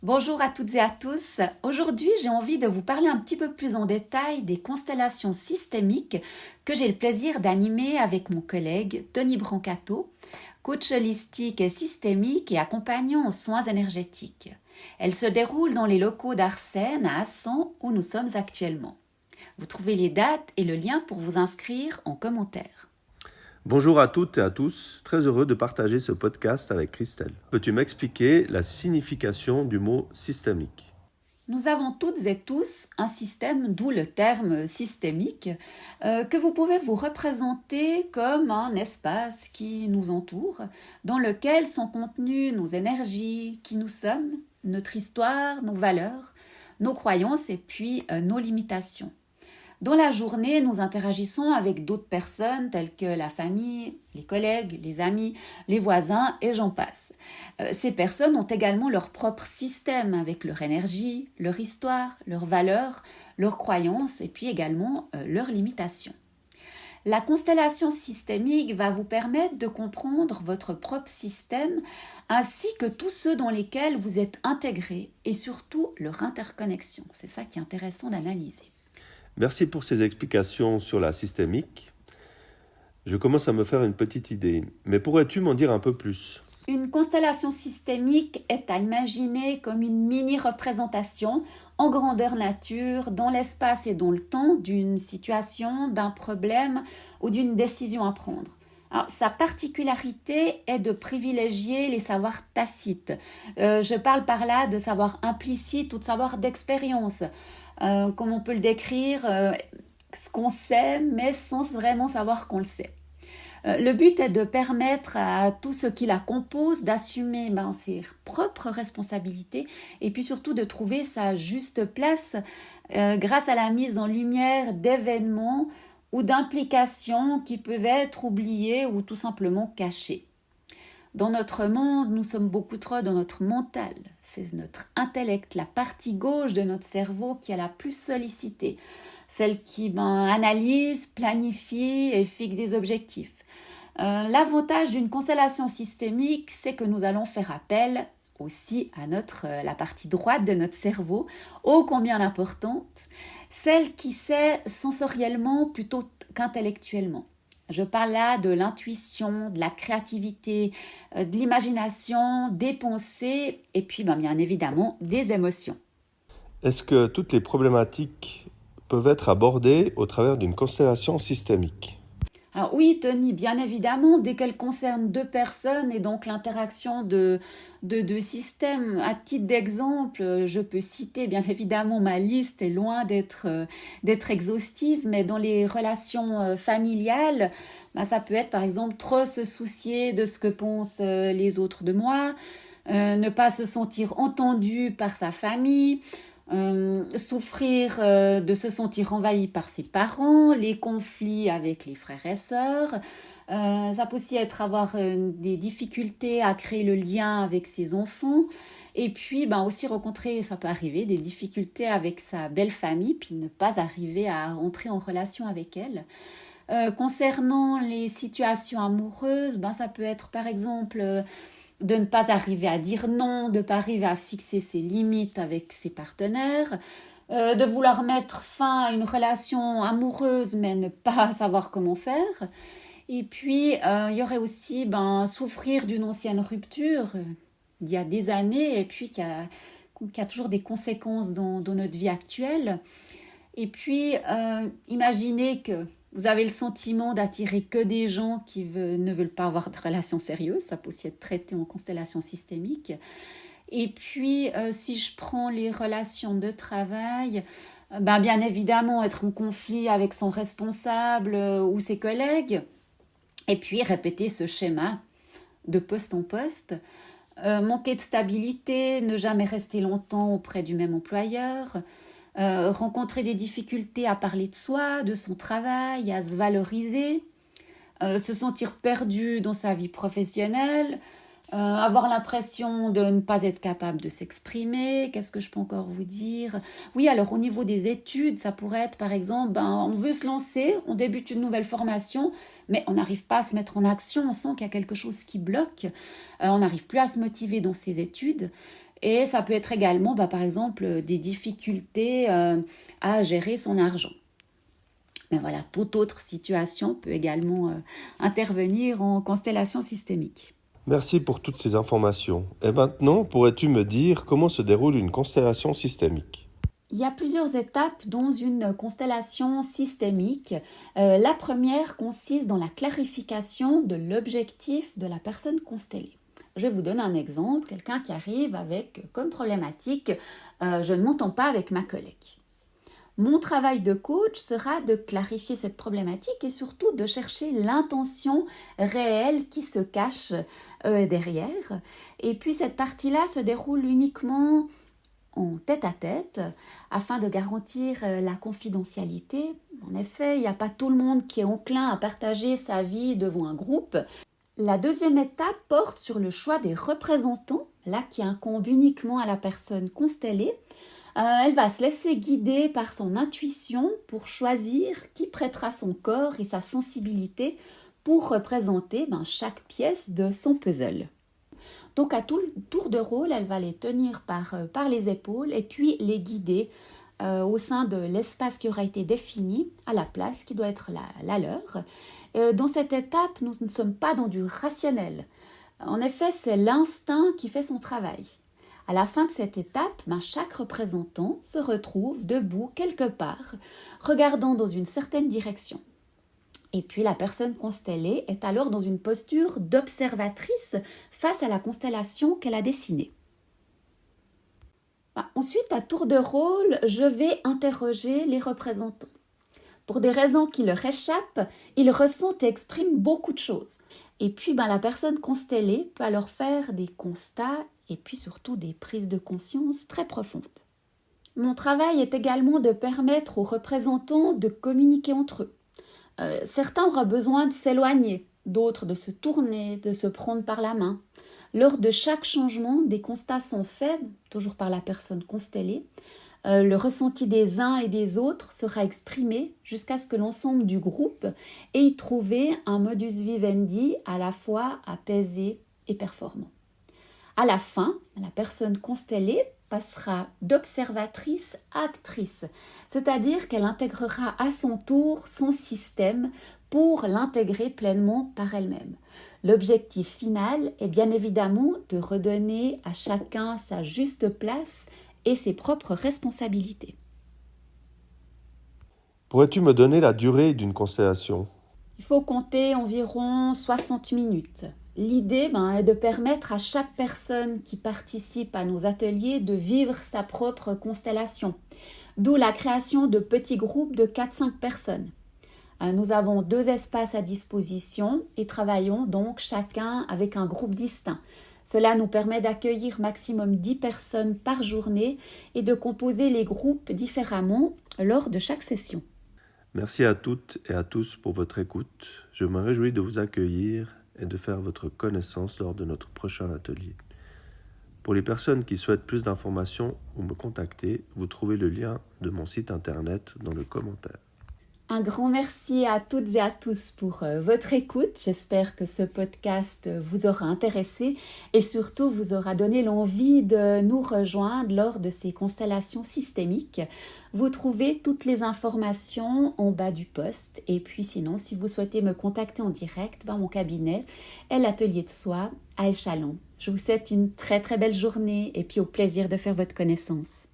Bonjour à toutes et à tous. Aujourd'hui, j'ai envie de vous parler un petit peu plus en détail des constellations systémiques que j'ai le plaisir d'animer avec mon collègue Tony Brancato, coach holistique et systémique et accompagnant en soins énergétiques. Elle se déroule dans les locaux d'Arsène à Assan où nous sommes actuellement. Vous trouvez les dates et le lien pour vous inscrire en commentaire. Bonjour à toutes et à tous, très heureux de partager ce podcast avec Christelle. Peux-tu m'expliquer la signification du mot systémique ? Nous avons toutes et tous un système, d'où le terme systémique, que vous pouvez vous représenter comme un espace qui nous entoure, dans lequel sont contenues nos énergies, qui nous sommes, notre histoire, nos valeurs, nos croyances et puis nos limitations. Dans la journée, nous interagissons avec d'autres personnes telles que la famille, les collègues, les amis, les voisins et j'en passe. Ces personnes ont également leur propre système avec leur énergie, leur histoire, leurs valeurs, leurs croyances et puis également leurs limitations. La constellation systémique va vous permettre de comprendre votre propre système ainsi que tous ceux dans lesquels vous êtes intégrés et surtout leur interconnexion. C'est ça qui est intéressant d'analyser. Merci pour ces explications sur la systémique. Je commence à me faire une petite idée, mais pourrais-tu m'en dire un peu plus ? Une constellation systémique est à imaginer comme une mini-représentation en grandeur nature, dans l'espace et dans le temps, d'une situation, d'un problème ou d'une décision à prendre. Alors, sa particularité est de privilégier les savoirs tacites. Je parle par là de savoir implicite ou de savoir d'expérience. Comme on peut le décrire, ce qu'on sait, mais sans vraiment savoir qu'on le sait. Le but est de permettre à tous ceux qui la composent d'assumer ses propres responsabilités et puis surtout de trouver sa juste place grâce à la mise en lumière d'événements ou d'implications qui peuvent être oubliées ou tout simplement cachées. Dans notre monde, nous sommes beaucoup trop dans notre mental. C'est notre intellect, la partie gauche de notre cerveau qui est la plus sollicitée. Celle qui analyse, planifie et fixe des objectifs. L'avantage d'une constellation systémique, c'est que nous allons faire appel aussi à la partie droite de notre cerveau, ô combien importante, celle qui sait sensoriellement plutôt qu'intellectuellement. Je parle là de l'intuition, de la créativité, de l'imagination, des pensées et puis bien évidemment des émotions. Est-ce que toutes les problématiques peuvent être abordées au travers d'une constellation systémique ? Alors oui, Tony, bien évidemment, dès qu'elle concerne deux personnes et donc l'interaction de deux systèmes, à titre d'exemple, je peux citer, bien évidemment, ma liste est loin d'être exhaustive, mais dans les relations familiales, ça peut être par exemple trop se soucier de ce que pensent les autres de moi, ne pas se sentir entendu par sa famille, souffrir de se sentir envahi par ses parents, les conflits avec les frères et sœurs. Ça peut aussi avoir des difficultés à créer le lien avec ses enfants. Et puis aussi rencontrer, ça peut arriver, des difficultés avec sa belle famille, puis ne pas arriver à entrer en relation avec elle. Concernant les situations amoureuses, ça peut être par exemple de ne pas arriver à dire non, de ne pas arriver à fixer ses limites avec ses partenaires, de vouloir mettre fin à une relation amoureuse mais ne pas savoir comment faire. Et puis, il y aurait aussi souffrir d'une ancienne rupture d'il y a des années et puis qui a toujours des conséquences dans notre vie actuelle. Et puis, imaginez que vous avez le sentiment d'attirer que des gens qui ne veulent pas avoir de relations sérieuses. Ça peut aussi être traité en constellation systémique. Et puis, si je prends les relations de travail, bien évidemment, être en conflit avec son responsable ou ses collègues. Et puis, répéter ce schéma de poste en poste. Manquer de stabilité, ne jamais rester longtemps auprès du même employeur. Rencontrer des difficultés à parler de soi, de son travail, à se valoriser, se sentir perdu dans sa vie professionnelle, avoir l'impression de ne pas être capable de s'exprimer. Qu'est-ce que je peux encore vous dire ? Oui, alors au niveau des études, ça pourrait être par exemple, on veut se lancer, on débute une nouvelle formation, mais on n'arrive pas à se mettre en action, on sent qu'il y a quelque chose qui bloque, on n'arrive plus à se motiver dans ses études. Et ça peut être également, par exemple, des difficultés à gérer son argent. Mais voilà, toute autre situation peut également intervenir en constellation systémique. Merci pour toutes ces informations. Et maintenant, pourrais-tu me dire comment se déroule une constellation systémique? Il y a plusieurs étapes dans une constellation systémique. La première consiste dans la clarification de l'objectif de la personne constellée. Je vais vous donner un exemple, quelqu'un qui arrive avec comme problématique je ne m'entends pas avec ma collègue. Mon travail de coach sera de clarifier cette problématique et surtout de chercher l'intention réelle qui se cache derrière. Et puis cette partie-là se déroule uniquement en tête-à-tête afin de garantir la confidentialité. En effet, il n'y a pas tout le monde qui est enclin à partager sa vie devant un groupe. La deuxième étape porte sur le choix des représentants, là qui incombe uniquement à la personne constellée. Elle va se laisser guider par son intuition pour choisir qui prêtera son corps et sa sensibilité pour représenter chaque pièce de son puzzle. Donc à tout tour de rôle, elle va les tenir par les épaules et puis les guider au sein de l'espace qui aura été défini à la place qui doit être la leur. Dans cette étape, nous ne sommes pas dans du rationnel. En effet, c'est l'instinct qui fait son travail. À la fin de cette étape, chaque représentant se retrouve debout quelque part, regardant dans une certaine direction. Et puis la personne constellée est alors dans une posture d'observatrice face à la constellation qu'elle a dessinée. Ensuite, à tour de rôle, je vais interroger les représentants. Pour des raisons qui leur échappent, ils ressentent et expriment beaucoup de choses. Et puis la personne constellée peut alors faire des constats et puis surtout des prises de conscience très profondes. Mon travail est également de permettre aux représentants de communiquer entre eux. Certains auront besoin de s'éloigner, d'autres de se tourner, de se prendre par la main. Lors de chaque changement, des constats sont faits, toujours par la personne constellée. Le ressenti des uns et des autres sera exprimé jusqu'à ce que l'ensemble du groupe ait y trouvé un modus vivendi à la fois apaisé et performant. À la fin, la personne constellée passera d'observatrice à actrice, c'est-à-dire qu'elle intégrera à son tour son système pour l'intégrer pleinement par elle-même. L'objectif final est bien évidemment de redonner à chacun sa juste place et ses propres responsabilités. Pourrais-tu me donner la durée d'une constellation? Il faut compter environ 60 minutes. L'idée est de permettre à chaque personne qui participe à nos ateliers de vivre sa propre constellation, d'où la création de petits groupes de 4-5 personnes. Nous avons 2 espaces à disposition et travaillons donc chacun avec un groupe distinct. Cela nous permet d'accueillir maximum 10 personnes par journée et de composer les groupes différemment lors de chaque session. Merci à toutes et à tous pour votre écoute. Je me réjouis de vous accueillir et de faire votre connaissance lors de notre prochain atelier. Pour les personnes qui souhaitent plus d'informations ou me contacter, vous trouvez le lien de mon site internet dans le commentaire. Un grand merci à toutes et à tous pour votre écoute. J'espère que ce podcast vous aura intéressé et surtout vous aura donné l'envie de nous rejoindre lors de ces constellations systémiques. Vous trouvez toutes les informations en bas du post. Et puis sinon, si vous souhaitez me contacter en direct, mon cabinet est l'Atelier de Soi à Échalon. Je vous souhaite une très très belle journée et puis au plaisir de faire votre connaissance.